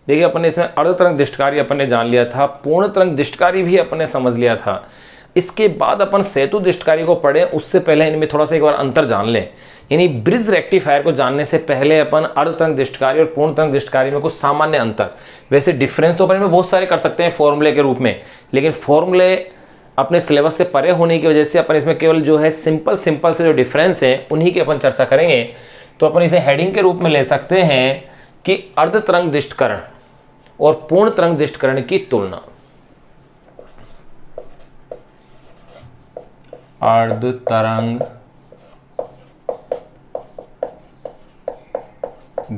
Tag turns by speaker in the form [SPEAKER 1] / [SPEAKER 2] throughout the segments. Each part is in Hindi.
[SPEAKER 1] देखिए अपन ने इसमें अर्धतरंग दिष्टकारी अपन ने जान लिया था, पूर्ण तरंग दिष्टकारी भी अपन ने समझ लिया था। इसके बाद अपन सेतु दिष्टकारी को पढ़े, उससे पहले इनमें थोड़ा सा एक बार अंतर जान लें। यानी ब्रिज रेक्टिफायर को जानने से पहले अपन अर्धतरंग दिष्टकारी और पूर्ण तरंग दिष्टकारी में कुछ सामान्य अंतर, वैसे डिफरेंस तो अपन में बहुत सारे कर सकते हैं फॉर्मूले के रूप में, लेकिन फॉर्मूले अपने सिलेबस से परे होने की वजह से अपन इसमें केवल जो है सिंपल से जो डिफरेंस है उन्हीं की अपन चर्चा करेंगे। तो अपन इसे हेडिंग के रूप में ले सकते हैं कि अर्धतरंग दिष्टकरण और पूर्ण तरंग दिष्टकरण की तुलना। अर्धतरंग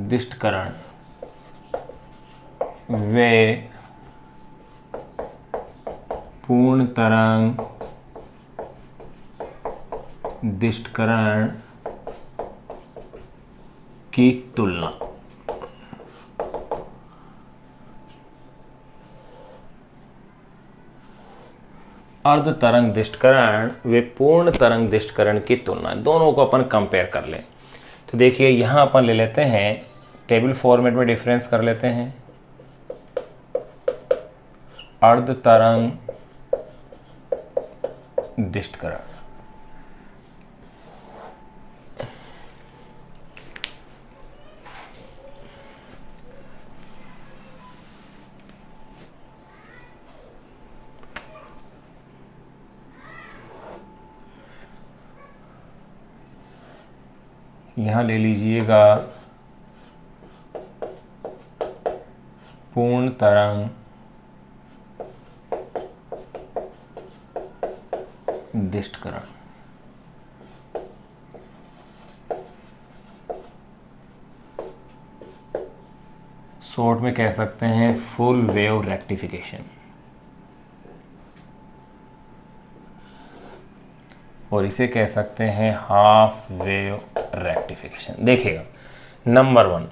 [SPEAKER 1] दिष्टकरण वे पूर्ण तरंग दिष्टकरण की तुलना। अर्धतरंग दिष्टकरण वे पूर्ण तरंग दिष्टकरण की तुलना, दोनों को अपन कंपेयर कर लें। तो देखिए यहां अपन ले लेते हैं टेबल फॉर्मेट में डिफरेंस कर लेते हैं। अर्धतरंग दिष्टकरण, यहां ले लीजिएगा पूर्ण तरंग दिष्टकरण। शॉर्ट में कह सकते हैं फुल वेव रेक्टिफिकेशन, और इसे कह सकते हैं हाफ वेव रेक्टिफिकेशन। देखिएगा नंबर 1,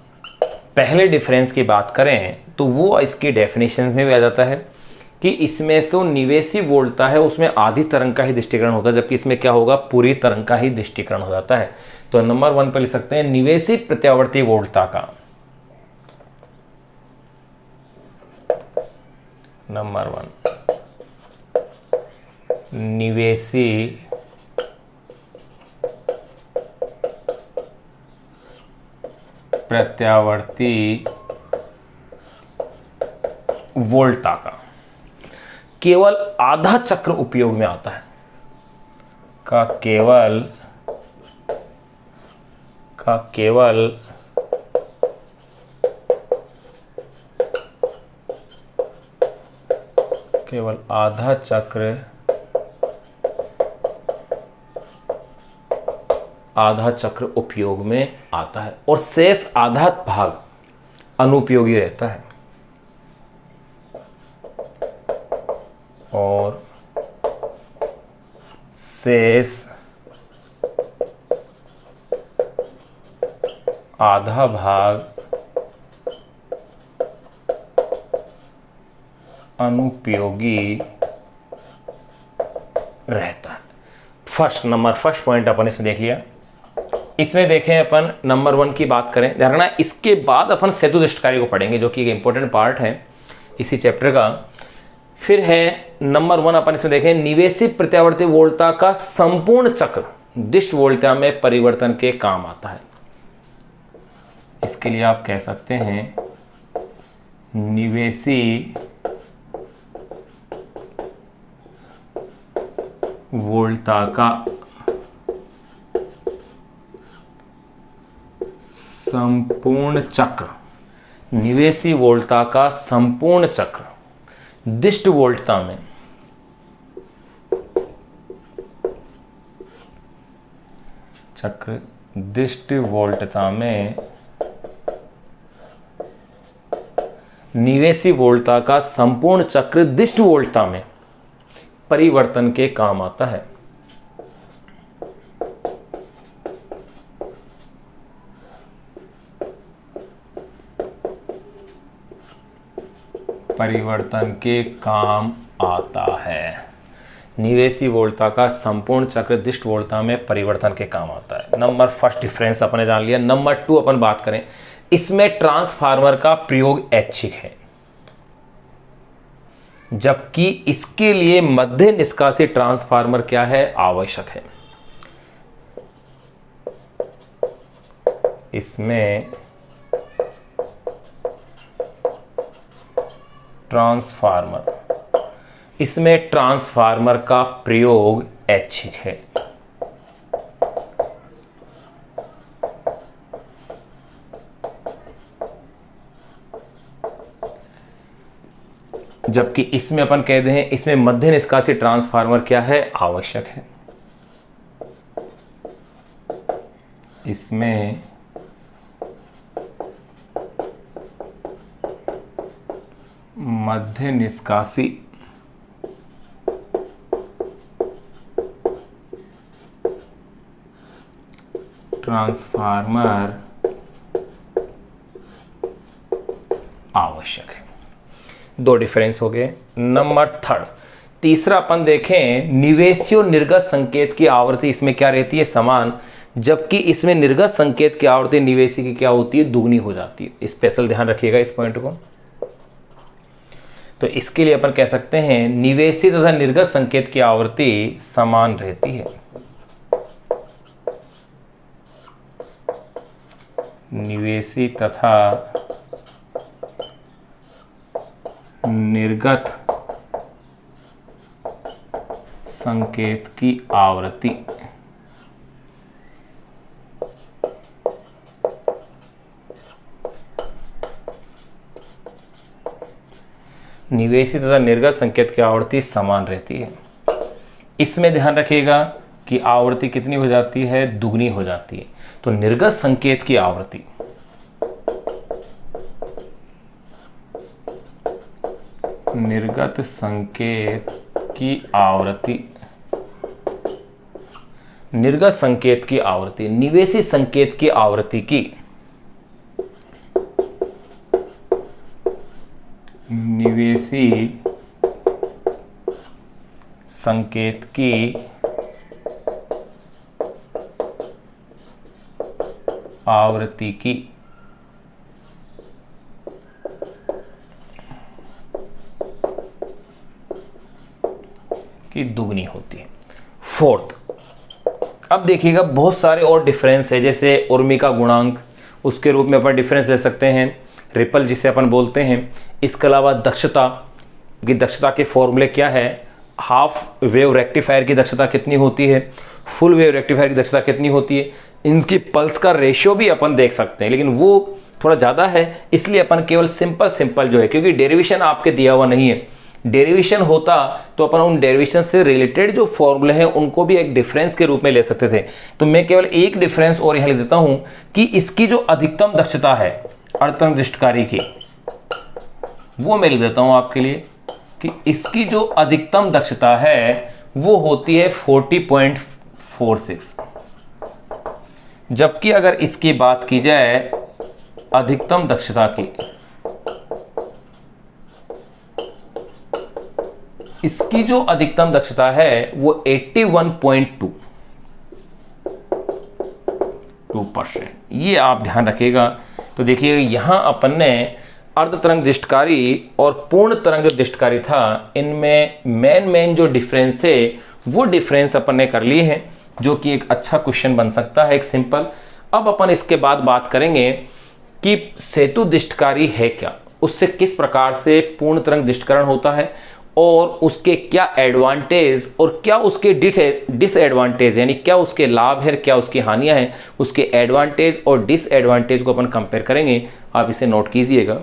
[SPEAKER 1] पहले डिफरेंस की बात करें तो वो इसकी डेफिनेशन में भी आ जाता है कि इसमें जो निवेशी वोल्टता है उसमें आधी तरंग का ही दृष्टिकरण होता है, जबकि इसमें क्या होगा, पूरी तरंग का ही दृष्टिकरण हो जाता है। तो नंबर 1 पर लिख सकते हैं निवेशी प्रत्यावर्ती वोल्टता का, नंबर 1 निवेशी प्रत्यावर्ती वोल्टता का केवल आधा चक्र उपयोग में आता है, केवल आधा चक्र उपयोग में आता है और शेष आधा भाग अनुपयोगी रहता है। और शेष आधा भाग अनुपयोगी रहता है। फर्स्ट पॉइंट अपन इसमें देख लिया। इसमें देखें अपन नंबर 1 की बात करें, ध्यान रखना इसके बाद अपन सेतु दिष्टकारी को पढ़ेंगे जो कि एक इंपॉर्टेंट पार्ट है इसी चैप्टर का। फिर है नंबर 1 अपन इसमें देखें निवेशी प्रत्यावर्ती वोल्टता का संपूर्ण चक्र दिष्ट वोल्टता में परिवर्तन के काम आता है। इसके लिए आप कह सकते हैं निवेशी वोल्टता का संपूर्ण चक्र, निवेशी वोल्टता का संपूर्ण चक्र दिष्ट वोल्टता में दिष्ट वोल्टता में निवेशी वोल्टता का संपूर्ण चक्र दिष्ट वोल्टता में परिवर्तन के काम आता है। परिवर्तन के काम आता है। निवेशी वोल्टता का संपूर्ण चक्र दिष्ट वोल्टता में परिवर्तन के काम आता है। नंबर 1 डिफरेंस अपने जान लिया। नंबर 2 अपन बात करें इसमें ट्रांसफार्मर का प्रयोग ऐच्छिक है, जबकि इसके लिए मध्य निष्कासित ट्रांसफार्मर क्या है, आवश्यक है। इसमें ट्रांसफार्मर का प्रयोग ऐच्छिक है। जबकि इसमें अपन कहते हैं इसमें मध्य निष्कासित ट्रांसफार्मर क्या है, आवश्यक है। इसमें मध्य निष्कासी ट्रांसफार्मर आवश्यक है। दो डिफरेंस हो गए। नंबर थर्ड, तीसरा अपन देखें, निवेशी और निर्गत संकेत की आवृत्ति इसमें क्या रहती है, समान, जबकि इसमें निर्गत संकेत की आवृत्ति निवेशी की क्या होती है, दुगनी हो जाती है। स्पेशल ध्यान रखिएगा इस पॉइंट को। तो इसके लिए अपन कह सकते हैं निवेशी तथा निर्गत संकेत की आवृत्ति समान रहती है। निवेशी तथा निर्गत संकेत की आवृत्ति निवेशी तथा निर्गत संकेत की आवृत्ति समान रहती है। इसमें ध्यान रखिएगा कि आवृत्ति कितनी हो जाती है, दुगनी हो जाती है। तो निर्गत संकेत की आवृत्ति निवेशी संकेत की आवृत्ति की दुगनी होती है। फोर्थ, अब देखिएगा बहुत सारे और डिफरेंस है, जैसे उर्मी का गुणांक, उसके रूप में अपन डिफरेंस ले सकते हैं, रिपल जिसे अपन बोलते हैं। इसके अलावा दक्षता के फॉर्मूले क्या है, हाफ वेव रेक्टिफायर की दक्षता कितनी होती है, फुल वेव रेक्टिफायर की दक्षता कितनी होती है। इनकी पल्स का रेशियो भी अपन देख सकते हैं, लेकिन वो थोड़ा ज़्यादा है, इसलिए अपन केवल सिंपल जो है, क्योंकि डेरिवेशन आपके दिया हुआ नहीं है। डेरिवेशन होता तो अपन उन डेरिवेशन से रिलेटेड जो फॉर्मूले हैं उनको भी एक डिफरेंस के रूप में ले सकते थे। तो मैं केवल एक डिफरेंस और यहाँ लिख देता हूं कि इसकी जो अधिकतम दक्षता है अर्धतरंग दृष्टिकारी की, वो मैं लिख देता हूं आपके लिए कि इसकी जो अधिकतम दक्षता है वो होती है 40.46, जबकि अगर इसकी बात की जाए अधिकतम दक्षता की, इसकी जो अधिकतम दक्षता है वो 81.2%। ये आप ध्यान रखिएगा। तो देखिए यहां अपन ने अर्धतरंग दृष्टिकारी और पूर्ण तरंग जो दृष्टिकारी था, इनमें मेन जो डिफरेंस थे वो डिफरेंस अपन ने कर लिए हैं, जो कि एक अच्छा क्वेश्चन बन सकता है, एक सिंपल। अब अपन इसके बाद बात करेंगे कि सेतु दृष्टिकारी है क्या, उससे किस प्रकार से पूर्ण तरंग दृष्टिकरण होता है और उसके क्या एडवांटेज और क्या उसके डिसएडवांटेज, यानी क्या उसके लाभ है, क्या उसकी हानियां हैं, उसके एडवांटेज और डिसएडवांटेज को अपन कंपेयर करेंगे। आप इसे नोट कीजिएगा।